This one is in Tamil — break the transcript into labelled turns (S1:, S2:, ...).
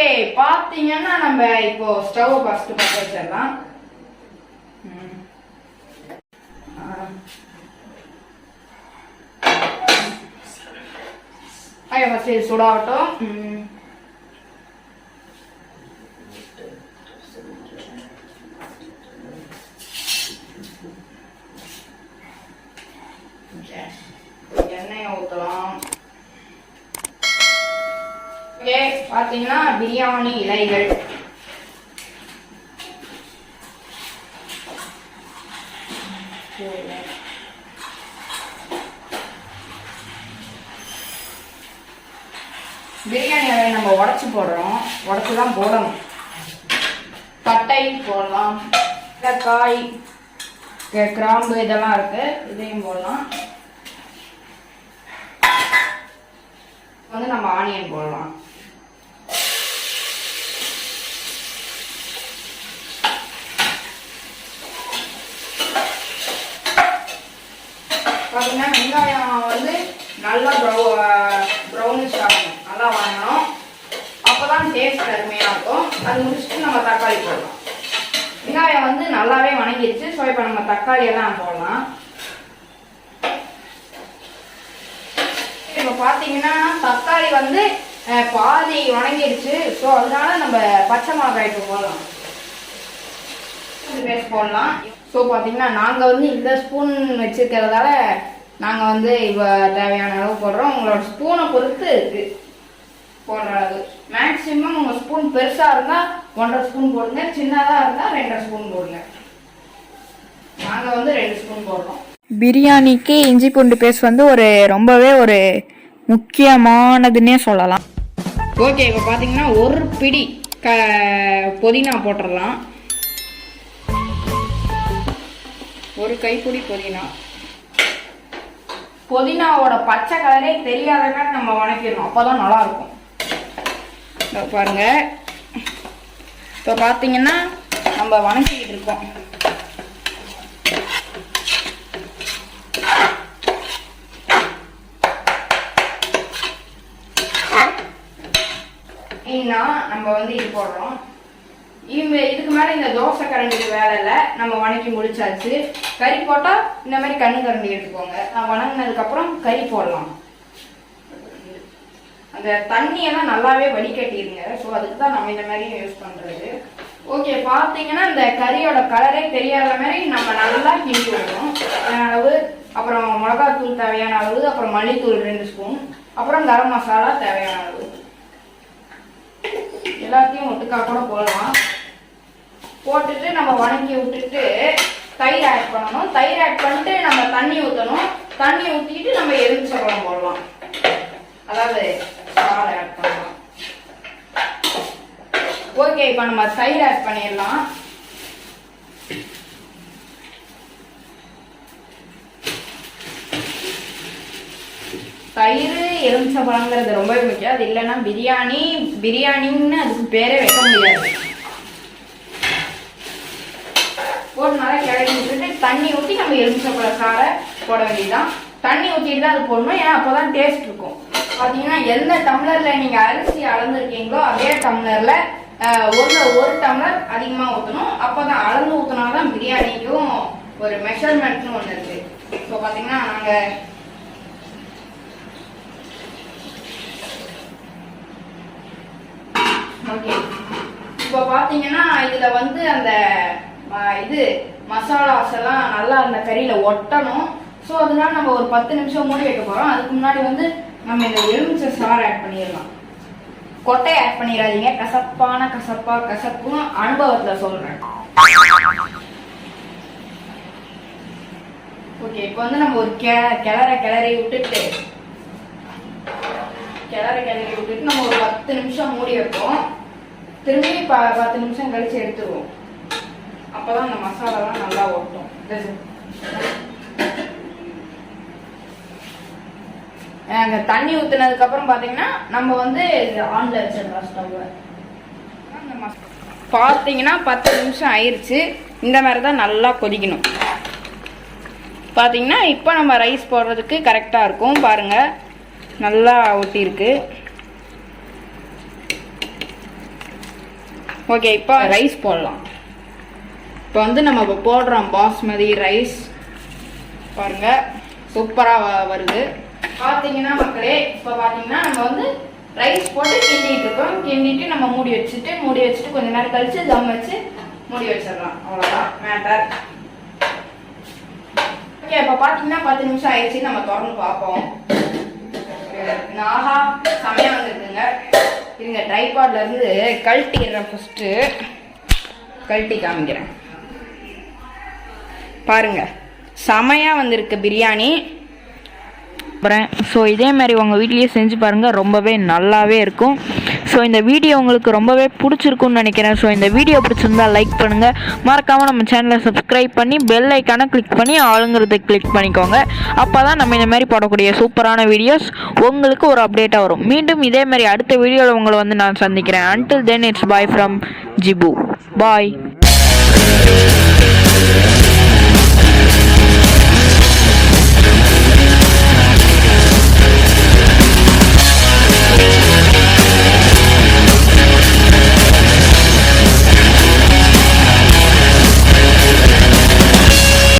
S1: ஓகே, பாத்தீங்கன்னா நம்ம இப்போ ஸ்டவ் ஃபர்ஸ்ட் பற்ற வச்சிடலாம். ஃபர்ஸ்ட் இது சூடாகட்டும். எண்ணெயை ஊற்றலாம். ஓகே, பார்த்தீங்கன்னா பிரியாணி இலைகள் பிரியாணி இலையை நம்ம உடச்சி போடுறோம். உடச்சி தான் போடணும். பட்டை போடலாம், காய், கிராம்பு இதெல்லாம் இருக்கு, இதையும் போடலாம். வந்து நம்ம ஆனியன் போடலாம். பார்த்தீங்கன்னா வெங்காயம் வந்து நல்லா ப்ரௌனிஷ் ஆகணும், நல்லா வாங்கணும். அப்போதான் டேஸ்ட் அருமையாக இருக்கும். அது முடிச்சுட்டு நம்ம தக்காளி போடலாம். வெங்காயம் வந்து நல்லாவே வணங்கிடுச்சு. ஸோ இப்போ நம்ம தக்காளியெல்லாம் போடலாம். இப்போ பார்த்தீங்கன்னா தக்காளி வந்து பாதி வணங்கிடுச்சு. ஸோ அதனால நம்ம பச்சை மிளகாய்க்கு போடலாம், பேஸ்ட் போடலாம். ஸோ பார்த்தீங்கன்னா நாங்கள் வந்து இந்த ஸ்பூன் வச்சுருக்கிறதால நாங்கள் வந்து இப்போ தேவையான அளவு போடுறோம். உங்களோட ஸ்பூனை பொறுத்து இருக்கு போடுற அளவு. மேக்ஸிமம் உங்கள் ஸ்பூன் பெருசாக இருந்தால் 1.5 ஸ்பூன் போடுங்க, சின்னதாக இருந்தால் 2.5 ஸ்பூன் போடுங்க. நாங்கள் வந்து 2 ஸ்பூன் போடுறோம்.
S2: பிரியாணிக்கு இஞ்சி பூண்டு பேஸ்ட் வந்து ரொம்பவே ஒரு முக்கியமானதுன்னே சொல்லலாம்.
S1: ஓகே, இப்போ பார்த்தீங்கன்னா ஒரு பிடி புதினா போட்டுடலாம். ஒரு கைப்பிடி புதினாவோட பச்சை கலரே தெரியாதக்கா நம்ம வணக்கிடணும். அப்போதான் நல்லா இருக்கும். பாருங்க, இப்போ பார்த்தீங்கன்னா நம்ம வணக்கிக்கிட்டு இருக்கோம். நம்ம வந்து இது போடுறோம். இதுக்கு மேல இந்த தோசை கரண்டிக்கு வேலை இல்லை, நம்ம வணக்கி முடிச்சாச்சு. கறி போட்டா இந்த மாதிரி கண்ணு கரண்டி எடுத்துக்கோங்க. வணங்கினதுக்கு அப்புறம் கறி போடலாம். அந்த தண்ணியெல்லாம் நல்லாவே வடிகட்டிடுங்க. ஸோ அதுக்கு தான் நம்ம இந்த மாதிரி யூஸ் பண்றது. ஓகே, பார்த்தீங்கன்னா இந்த கறியோட கலரே தெரியாத மாதிரி நம்ம நல்லா கிண்டி விடணும். அளவு, அப்புறம் மிளகாத்தூள் தேவையான அளவு, அப்புறம் மல்லித்தூள் 2 ஸ்பூன், அப்புறம் கரம் மசாலா தேவையான அளவு. எல்லாத்தையும் ஒட்டுக்கா கூட போடலாம். போட்டுட்டு நம்ம வணக்கி விட்டுட்டு தயிர் ஆட் பண்ணணும். தயிர் ஆட் பண்ணிட்டு நம்ம தண்ணி ஊற்றணும். தண்ணி ஊற்றிட்டு நம்ம எலுமிச்சம்பழம் போடலாம், அதாவது சாறு ஆட் பண்ணலாம். ஓகே, இப்போ நம்ம தயிர் ஆட் பண்ணிடலாம். தயிர் எலுமிச்சம்பழங்கிறது ரொம்பவே முக்கியம். அது இல்லைன்னா பிரியாணின்னு அதுக்கு பேரே வைக்க முடியாது. போட்டு நல்லா கிளறி விட்டுட்டு தண்ணி ஊற்றி நம்ம எலுமிச்சம்பழ சாறை போட வேண்டியதுதான். தண்ணி ஊற்றிட்டு தான் அது போடணும், ஏன்னா அப்போதான் டேஸ்ட் இருக்கும். பார்த்தீங்கன்னா எந்த டம்ளரில் நீங்கள் அரிசி அளந்துருக்கீங்களோ அதே டம்ளரில் ஒரு டம்ளர் அதிகமாக ஊற்றணும். அப்போ தான் அளந்து ஊற்றினாதான் பிரியாணிக்கும் ஒரு மெஷர்மெண்ட்னு ஒன்று இருக்குது. ஸோ பார்த்தீங்கன்னா நாங்கள் ஓகே, இப்போ பார்த்தீங்கன்னா இதில் வந்து அந்த மசாலாஸ் எல்லாம் நல்லா அந்த கறியில் ஒட்டணும். ஸோ அதனால நம்ம ஒரு 10 நிமிஷம் மூடி வைக்க போகிறோம். அதுக்கு முன்னாடி வந்து நம்ம இந்த எலுமிச்சை சாறு ஆட் பண்ணிடலாம். கொட்டை ஆட் பண்ணிடாதீங்க, கசப்பும் அனுபவத்தில் சொல்கிறேன். ஓகே, இப்போ வந்து நம்ம ஒரு கிளறி விட்டுட்டு நம்ம ஒரு 10 நிமிஷம் மூடி வைப்போம். திரும்பி 10 நிமிஷம் கழிச்சு எடுத்துருவோம். அப்போதான் அந்த மசாலாலாம் நல்லா ஒட்டும். அந்த தண்ணி ஊற்றினதுக்கு அப்புறம் பார்த்தீங்கன்னா நம்ம வந்து ஆன்ல வச்சிடலாம் ஸ்டவ்வை. பார்த்தீங்கன்னா 10 நிமிஷம் ஆயிடுச்சு. இந்த மாதிரி தான் நல்லா கொதிக்கணும். பார்த்தீங்கன்னா இப்போ நம்ம ரைஸ் போடுறதுக்கு கரெக்டாக இருக்கும். பாருங்கள், நல்லா ஒட்டியிருக்கு. ஓகே, இப்போ ரைஸ் போடலாம். இப்போ வந்து நம்ம இப்போ போடுறோம் பாஸ்மதி ரைஸ். பாருங்க சூப்பராக வருது. பார்த்தீங்கன்னா மக்களே, இப்போ பார்த்தீங்கன்னா நம்ம வந்து ரைஸ் போட்டு கிண்டிட்டு இருக்கோம். கிண்டிட்டு நம்ம மூடி வச்சுட்டு கொஞ்ச நேரம் கழிச்சு தம் வச்சு மூடி வச்சிடலாம். அவ்வளோதான் மேட்டர். ஓகே, இப்போ பார்த்தீங்கன்னா 10 நிமிஷம் ஆயிடுச்சு. நம்ம திறந்து பார்ப்போம். ஆஹா செமையா வந்துருக்குங்க. இருங்க, ட்ரைபாட்ல இருந்து கழட்டிடுறேன். ஃபர்ஸ்ட்டு கழட்டி காமிக்கிறேன். பாருங்க செமையா வந்திருக்கு பிரியாணி.
S2: ஸோ இதே மாதிரி உங்கள் வீட்லேயே செஞ்சு பாருங்கள், ரொம்பவே நல்லாவே இருக்கும். ஸோ இந்த வீடியோ உங்களுக்கு ரொம்பவே பிடிச்சிருக்குன்னு நினைக்கிறேன். ஸோ இந்த வீடியோ பிடிச்சிருந்தா லைக் பண்ணுங்கள், மறக்காமல் நம்ம சேனலை சப்ஸ்கிரைப் பண்ணி பெல் ஐக்கானை கிளிக் பண்ணி ஆளுங்கிறத கிளிக் பண்ணிக்கோங்க. அப்போ தான் நம்ம இந்த மாதிரி போடக்கூடிய சூப்பரான வீடியோஸ் உங்களுக்கு ஒரு அப்டேட்டாக வரும். மீண்டும் இதே மாதிரி அடுத்த வீடியோவில் உங்களை வந்து நான் சந்திக்கிறேன். Until then, it's bye from ஜிபு. Bye.